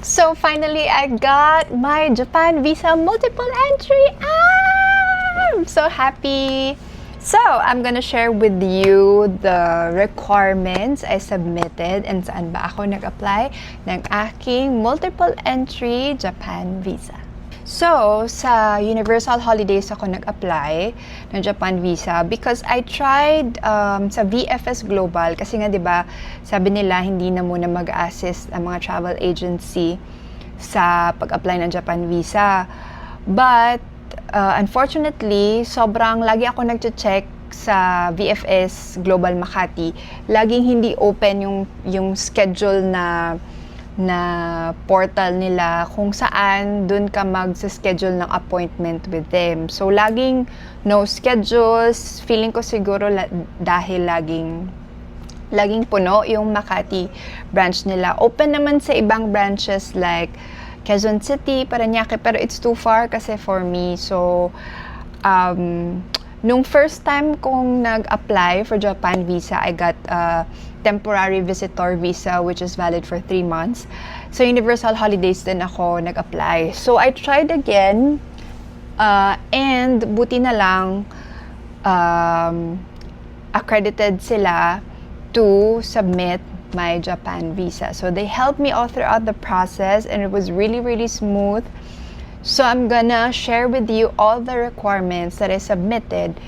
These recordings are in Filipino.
So finally, I got my Japan visa multiple entry. I'm so happy. So I'm gonna share with you the requirements I submitted and saan ba ako nag-apply ng aking multiple entry Japan visa. So, sa Universal Holidays ako nag-apply ng Japan visa because I tried sa VFS Global kasi nga 'di ba, sabi nila hindi na muna mag-assist ang mga travel agency sa pag-apply ng Japan visa. But unfortunately, sobrang lagi ako nagche-check sa VFS Global Makati, laging hindi open yung schedule na portal nila kung saan dun ka mag-schedule ng appointment with them. So, laging no schedules. Feeling ko siguro dahil laging puno yung Makati branch nila. Open naman sa ibang branches like Quezon City, Parañaque, pero it's too far kasi for me. So, nung first time kong nag-apply for Japan visa, I got temporary visitor visa which is valid for 3 months. So, Universal Holidays din ako nag-apply. So, I tried again and buti na lang accredited sila to submit my Japan visa. So, they helped me all throughout the process and it was really, really smooth. So, I'm gonna share with you all the requirements that I submitted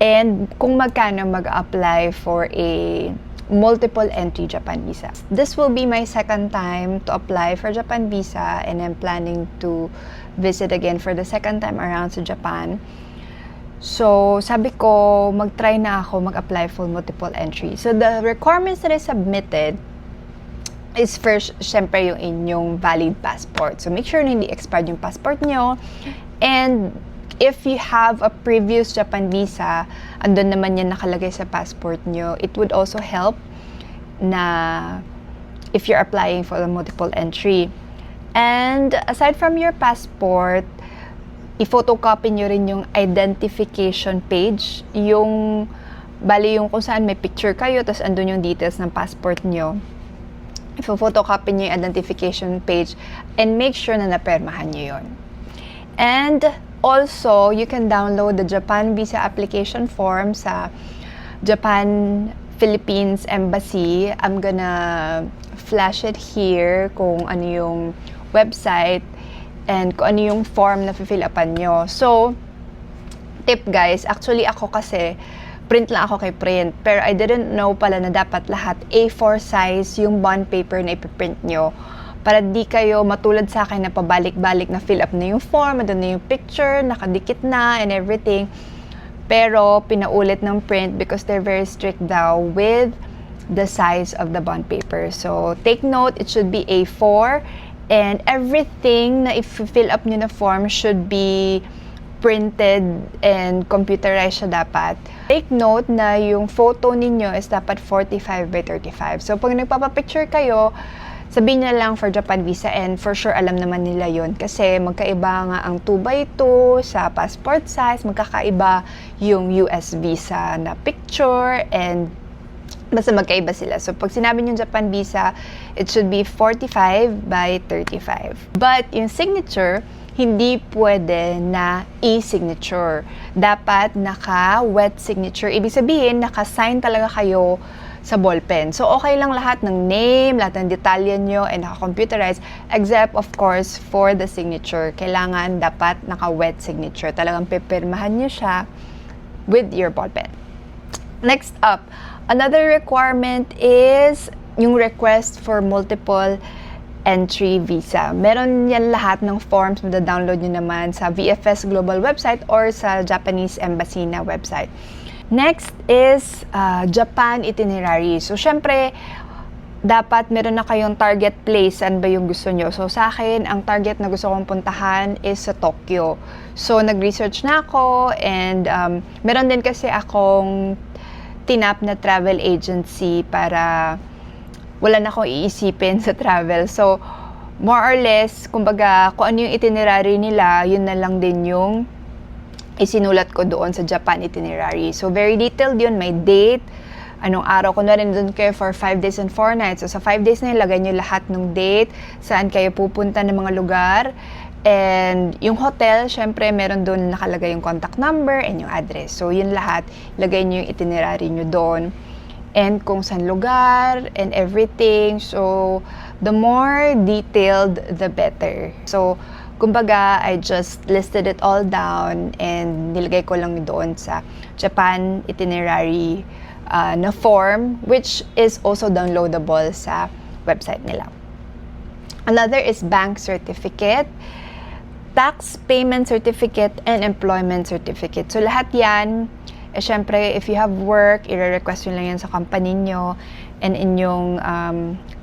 and kung magkano mag-apply for a multiple entry Japan visa. This will be my second time to apply for Japan visa and I'm planning to visit again for the second time around sa Japan. So, sabi ko, mag-try na ako mag-apply for multiple entry. So, the requirements that I submitted is first, syempre yung inyong valid passport. So, make sure na hindi expired yung passport nyo. And if you have a previous Japan visa, andun naman yan nakalagay sa passport nyo, it would also help na if you're applying for a multiple entry. And aside from your passport, i-photocopy nyo rin yung identification page, bali yung kung saan may picture kayo, tapos andun yung details ng passport nyo. I-photocopy nyo yung identification page and make sure na napermahan nyo yun. And also, you can download the Japan visa application form sa Japan Philippines Embassy. I'm gonna flash it here kung ano yung website and kung ano yung form na fill upan nyo. So, tip guys, actually ako kasi print lang ako kay print. Pero I didn't know pala na dapat lahat A4 size yung bond paper na ipiprint nyo. Para di kayo matulad sa akin na pabalik-balik na fill up na yung form, andun na yung picture, nakadikit na and everything. Pero pinaulit ng print because they're very strict daw with the size of the bond paper. So take note, it should be A4 and everything na i-fill up nyo na form should be printed and computerized siya dapat. Take note na yung photo ninyo is dapat 45 by 35. So pag nagpapapicture kayo, sabihin nyo lang for Japan visa and for sure alam naman nila yon kasi magkaiba nga ang 2x2 sa passport size, magkakaiba yung US visa na picture and basta magkaiba sila. So pag sinabi nyo Japan visa, it should be 45 by 35. But yung signature, hindi pwede na e-signature. Dapat naka-wet signature. Ibig sabihin, naka-sign talaga kayo sa ballpen. So, okay lang lahat ng name, lahat ng detalye nyo, and naka-computerize, except, of course, for the signature. Kailangan dapat naka-wet signature. Talagang pipirmahan nyo siya with your ballpen. Next up, another requirement is yung request for multiple entry visa. Meron yan lahat ng forms, mada-download nyo naman sa VFS Global website or sa Japanese Embassy na website. Next is Japan itinerary. So, syempre, dapat meron na kayong target place. Saan ba yung gusto nyo? So, sa akin, ang target na gusto kong puntahan is sa Tokyo. So, nag-research na ako and meron din kasi akong tinap na travel agency para wala na akong iisipin sa travel. So, more or less, kumbaga, kung ano yung itinerary nila, yun na lang din yung isinulat ko doon sa Japan itinerary. So, very detailed yun. May date, anong araw. Kunwari nandun kayo for 5 days and 4 nights. So sa 5 days na yun, lagay nyo lahat ng date, saan kayo pupunta ng mga lugar. And yung hotel, syempre meron doon nakalagay yung contact number and yung address. So yun lahat, lagay nyo yung itinerary nyo doon. And kung saan lugar and everything. So the more detailed, the better. So kumbaga, I just listed it all down and nilagay ko lang doon sa Japan itinerary na form, which is also downloadable sa website nila. Another is bank certificate, tax payment certificate, and employment certificate. So lahat yan, syempre, if you have work, i-request nyo lang yan sa company nyo and inyong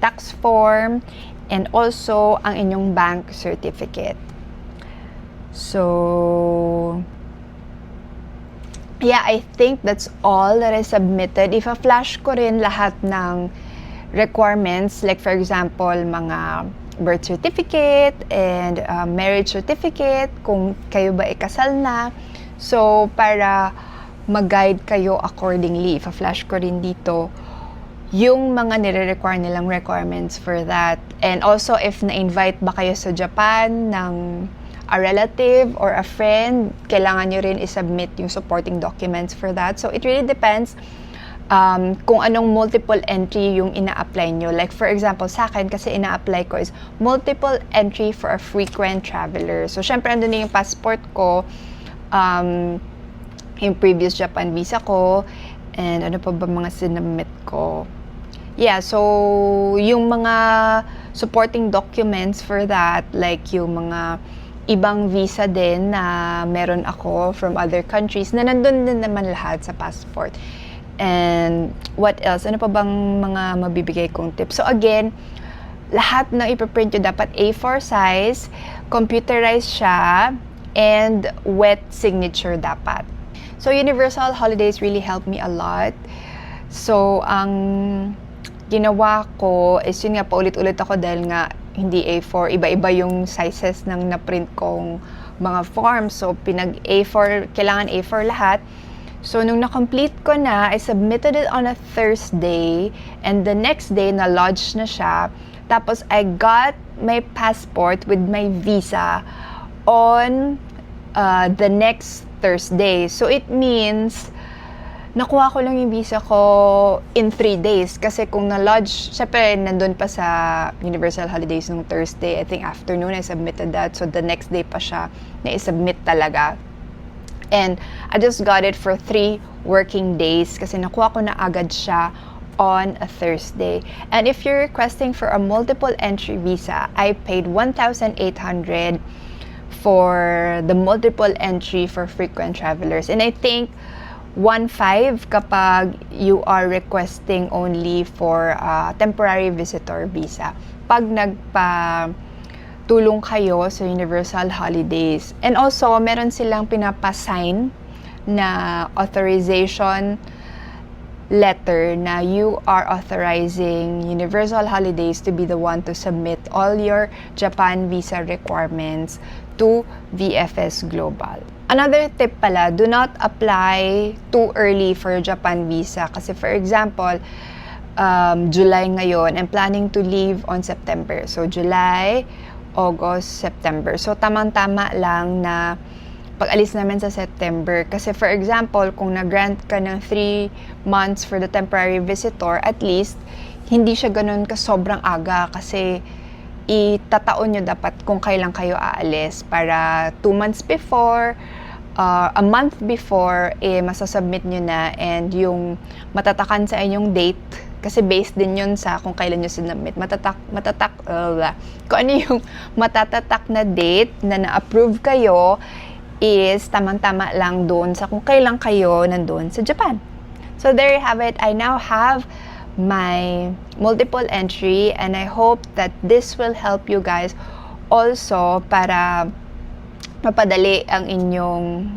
tax form, and also ang inyong bank certificate. So, yeah, I think that's all that I submitted. Ifa-flash ko rin lahat ng requirements, like for example, mga birth certificate and marriage certificate, kung kayo ba ikasal na. So, para mag-guide kayo accordingly. Ifa-flash ko rin dito yung mga nire-require nilang requirements for that. And also, if na-invite ba kayo sa Japan ng a relative or a friend, kailangan nyo rin isubmit yung supporting documents for that. So, it really depends kung anong multiple entry yung ina-apply nyo. Like, for example, sa akin, kasi ina-apply ko is multiple entry for a frequent traveler. So, syempre, andun na yung passport ko, yung previous Japan visa ko, and ano pa ba mga sinubmit ko. Yeah, so yung mga supporting documents for that, like yung mga ibang visa din na meron ako from other countries, na nandun din naman lahat sa passport. And what else? Ano pa bang mga mabibigay kong tips? So again, lahat na ipaprint nyo dapat A4 size, computerized siya, and wet signature dapat. So Universal Holidays really helped me a lot. So ang ginawa ko is yun nga, paulit-ulit ako dahil nga hindi A4, iba-iba yung sizes ng na-print kong mga forms. So pinag A4, kailangan A4 lahat. So nung na-complete ko na, I submitted it on a Thursday, and the next day na-lodge na siya. Tapos I got my passport with my visa on the next Thursday. So it means nakuha ko lang yung visa ko in 3 days. Kasi kung na-lodge, syempre nandun pa sa Universal Holidays nung Thursday, I think afternoon I submitted that. So the next day pa siya na i-submit talaga. And I just got it for 3 working days kasi nakuha ko na agad siya on a Thursday. And if you're requesting for a multiple entry visa, I paid 1,800 for the multiple entry for frequent travelers. And I think 1,500 kapag you are requesting only for temporary visitor visa. Pag nagpa-tulong kayo sa Universal Holidays. And also, meron silang pinapasign na authorization letter na you are authorizing Universal Holidays to be the one to submit all your Japan visa requirements to VFS Global. Another tip pala, do not apply too early for Japan visa. Kasi for example, July ngayon, I'm planning to leave on September. So July, August, September. So tamang-tama lang na pag-alis namin sa September. Kasi for example, kung nag-grant ka ng 3 months for the temporary visitor, at least, hindi siya ganun ka sobrang aga. Kasi itataon nyo dapat kung kailan kayo aalis para 2 months before, a month before, masasubmit nyo na, and yung matatakan sa inyong date, kasi based din yun sa kung kailan nyo sinubmit, kung ano yung matatatak na date na na-approve kayo is tamang-tama lang doon sa kung kailan kayo nandun sa Japan. So there you have it. I now have my multiple entry, and I hope that this will help you guys also para mapadali ang inyong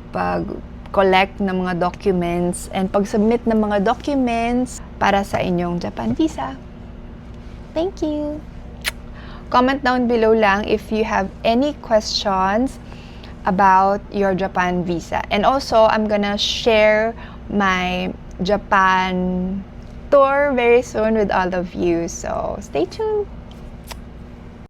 pag-collect ng mga documents and pag-submit ng mga documents para sa inyong Japan visa. Thank you! Comment down below lang if you have any questions about your Japan visa. And also, I'm gonna share my Japan tour very soon with all of you. So stay tuned.